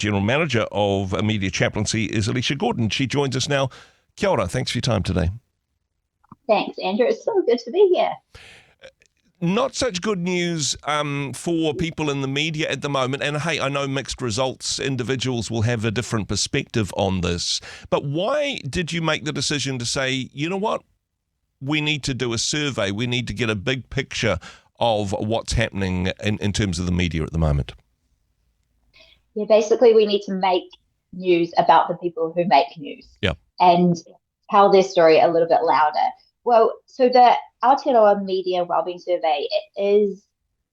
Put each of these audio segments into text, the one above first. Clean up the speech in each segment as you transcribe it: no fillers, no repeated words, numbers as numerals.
General Manager of Media Chaplaincy is Alicia Gordon. She joins us now. Kia ora, thanks for your time today. Thanks, Andrew. It's so good to be here. Not such good news for people in the media at the moment. And hey, I know mixed results. Individuals will have a different perspective on this. But why did you make the decision to say, you know what, we need to do a survey. We need to get a big picture of what's happening in terms of the media at the moment? Yeah, basically we need to make news about the people who make news. Yeah. And tell their story a little bit louder. Well, so the Aotearoa Media Wellbeing Survey is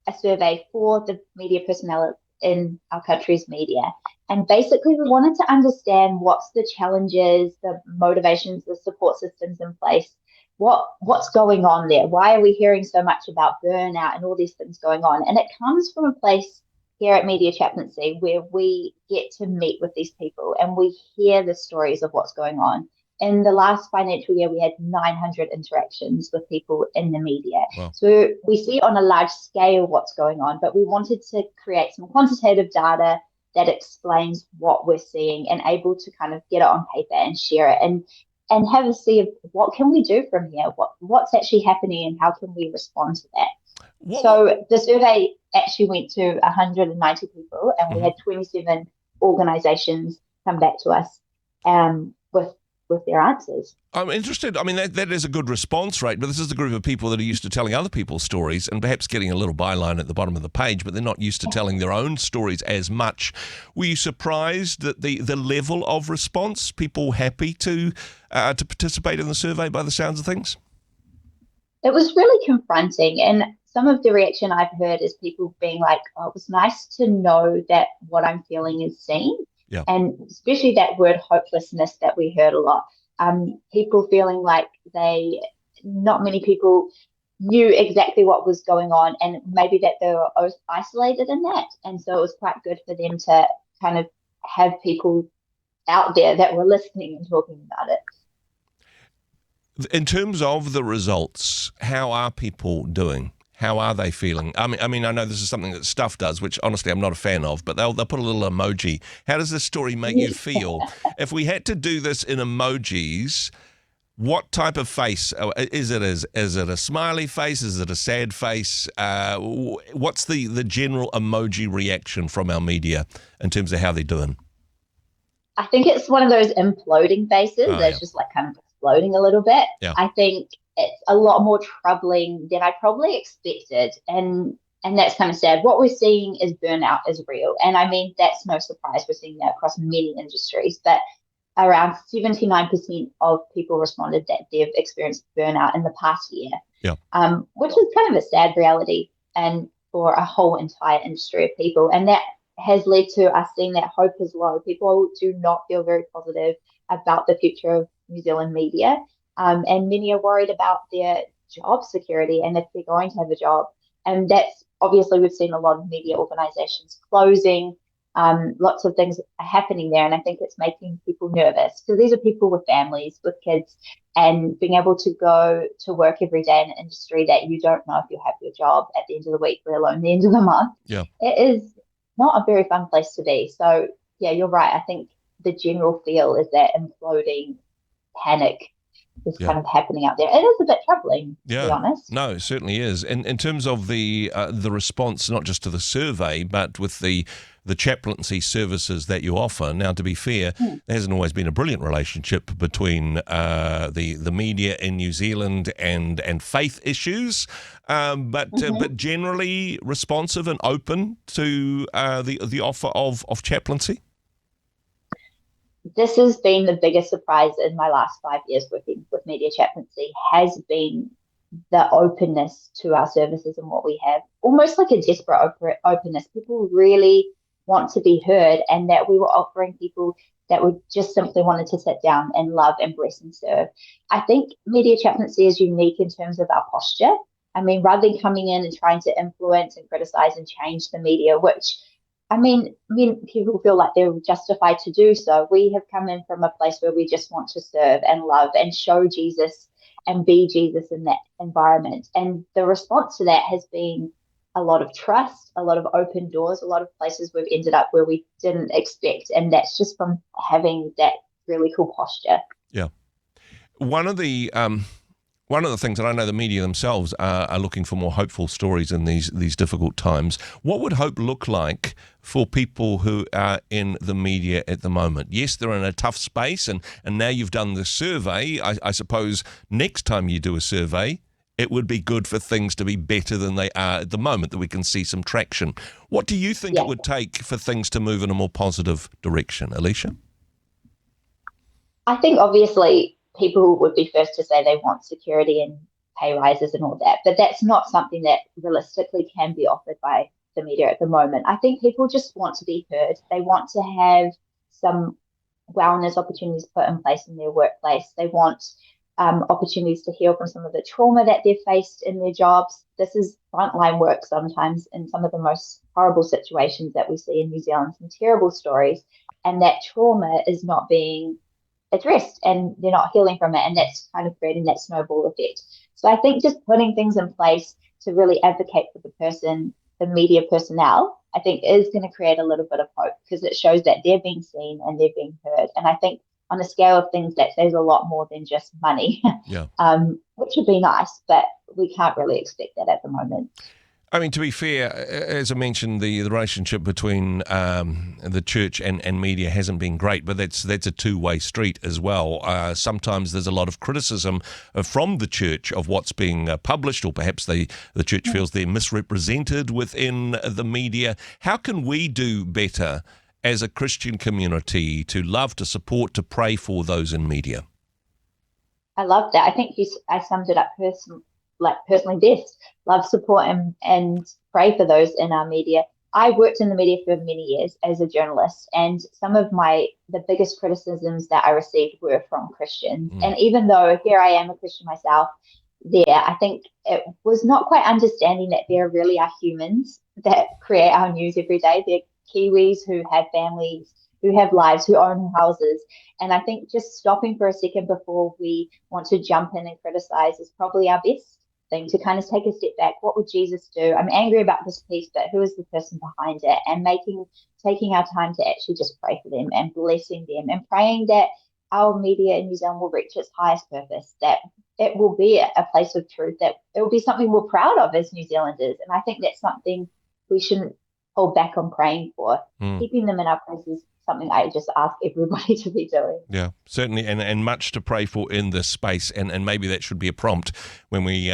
a survey for the media personnel in our country's media. And basically we wanted to understand what's the challenges, the motivations, the support systems in place, what's going on there. Why are we hearing so much about burnout and all these things going on? And it comes from a place here at Media Chaplaincy where we get to meet with these people and we hear the stories of what's going on. In the last financial year, we had 900 interactions with people in the media. Wow. So we see on a large scale what's going on, but we wanted to create some quantitative data that explains what we're seeing and able to kind of get it on paper and share it and have a see of what can we do from here, what's actually happening and how can we respond to that. So the survey actually went to 190 people and we had 27 organisations come back to us with their answers. I'm interested. I mean, that is a good response rate, but this is a group of people that are used to telling other people's stories and perhaps getting a little byline at the bottom of the page, but they're not used to telling their own stories as much. Were you surprised at the level of response? People happy to participate in the survey by the sounds of things? It was really confronting, and some of the reaction I've heard is people being like, oh, it was nice to know that what I'm feeling is seen. Yeah. And especially that word hopelessness that we heard a lot. People feeling like not many people knew exactly what was going on and maybe that they were isolated in that. And so it was quite good for them to kind of have people out there that were listening and talking about it. In terms of the results, how are people doing? How are they feeling? I mean, I know this is something that Stuff does, which honestly I'm not a fan of, but they'll put a little emoji. How does this story make you feel? If we had to do this in emojis, what type of face is it? Is it a smiley face? Is it a sad face? What's the general emoji reaction from our media in terms of how they're doing? I think it's one of those imploding faces that's just like kind of exploding a little bit. Yeah. I think it's a lot more troubling than I probably expected. And that's kind of sad. What we're seeing is burnout is real. And I mean, that's no surprise. We're seeing that across many industries. But around 79% of people responded that they've experienced burnout in the past year, which is kind of a sad reality and for a whole entire industry of people. And that has led to us seeing that hope is low. People do not feel very positive about the future of New Zealand media. And many are worried about their job security and if they're going to have a job. And that's obviously we've seen a lot of media organisations closing. Lots of things are happening there. And I think it's making people nervous because these are people with families, with kids, and being able to go to work every day in an industry that you don't know if you'll have your job at the end of the week, let alone the end of the month. Yeah. It is not a very fun place to be. So, yeah, you're right. I think the general feel is that imploding panic is kind of happening out there. It is a bit troubling, to be honest. No, it certainly is. And in terms of the response, not just to the survey, but with the chaplaincy services that you offer. Now, to be fair, there hasn't always been a brilliant relationship between the media in New Zealand and faith issues, but generally responsive and open to the offer of chaplaincy. This has been the biggest surprise in my last 5 years working with Media Chaplaincy has been the openness to our services and what we have, almost like a desperate openness. People really want to be heard and that we were offering people that would just simply wanted to sit down and love and bless and serve. I think Media Chaplaincy is unique in terms of our posture. I mean, rather than coming in and trying to influence and criticize and change the media, which I mean, people feel like they're justified to do so. We have come in from a place where we just want to serve and love and show Jesus and be Jesus in that environment. And the response to that has been a lot of trust, a lot of open doors, a lot of places we've ended up where we didn't expect. And that's just from having that really cool posture. Yeah. One of the things, and I know the media themselves are looking for more hopeful stories in these difficult times. What would hope look like for people who are in the media at the moment? Yes, they're in a tough space, and now you've done the survey. I suppose next time you do a survey, it would be good for things to be better than they are at the moment, that we can see some traction. What do you think it would take for things to move in a more positive direction, Alicia? I think obviously people would be first to say they want security and pay rises and all that, but that's not something that realistically can be offered by the media at the moment. I think people just want to be heard. They want to have some wellness opportunities put in place in their workplace. They want opportunities to heal from some of the trauma that they've faced in their jobs. This is frontline work sometimes in some of the most horrible situations that we see in New Zealand, some terrible stories, and that trauma is not being addressed and they're not healing from it, and that's kind of creating that snowball effect. So I think just putting things in place to really advocate for the person, the media personnel, I think is going to create a little bit of hope, because it shows that they're being seen and they're being heard. And I think on a scale of things, that says a lot more than just money, which would be nice, but we can't really expect that at the moment. I mean, to be fair, as I mentioned, the relationship between the church and media hasn't been great, but that's a two-way street as well. Sometimes there's a lot of criticism from the church of what's being published, or perhaps the church feels they're misrepresented within the media. How can we do better as a Christian community to love, to support, to pray for those in media? I love that. I think I summed it up personally best. Love, support, and pray for those in our media. I worked in the media for many years as a journalist, and some of the biggest criticisms that I received were from Christians. And even though here I am a Christian myself, I think it was not quite understanding that there really are humans that create our news every day. They're Kiwis who have families, who have lives, who own houses. And I think just stopping for a second before we want to jump in and criticize is probably our best thing, to kind of take a step back. What would Jesus do? I'm angry about this piece, but who is the person behind it? And taking our time to actually just pray for them and blessing them and praying that our media in New Zealand will reach its highest purpose, that it will be a place of truth, that it will be something we're proud of as New Zealanders. And I think that's something we shouldn't hold back on praying for. Keeping them in our places, something I just ask everybody to be doing. Yeah, certainly, and much to pray for in this space, and maybe that should be a prompt when we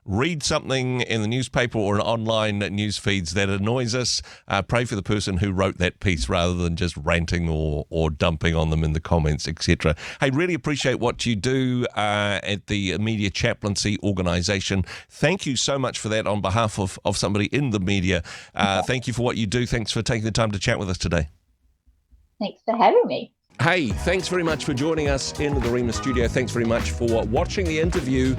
read something in the newspaper or in online news feeds that annoys us. Pray for the person who wrote that piece, rather than just ranting or dumping on them in the comments, etc. Hey, really appreciate what you do at the Media Chaplaincy organisation. Thank you so much for that on behalf of somebody in the media. Thank you for what you do. Thanks for taking the time to chat with us today. Thanks for having me. Hey, thanks very much for joining us in the Rhema studio. Thanks very much for watching the interview.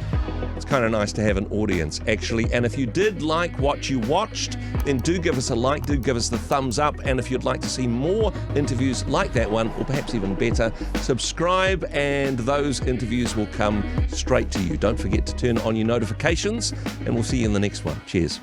It's kind of nice to have an audience, actually. And if you did like what you watched, then do give us a like, do give us the thumbs up. And if you'd like to see more interviews like that one, or perhaps even better, subscribe and those interviews will come straight to you. Don't forget to turn on your notifications, and we'll see you in the next one. Cheers.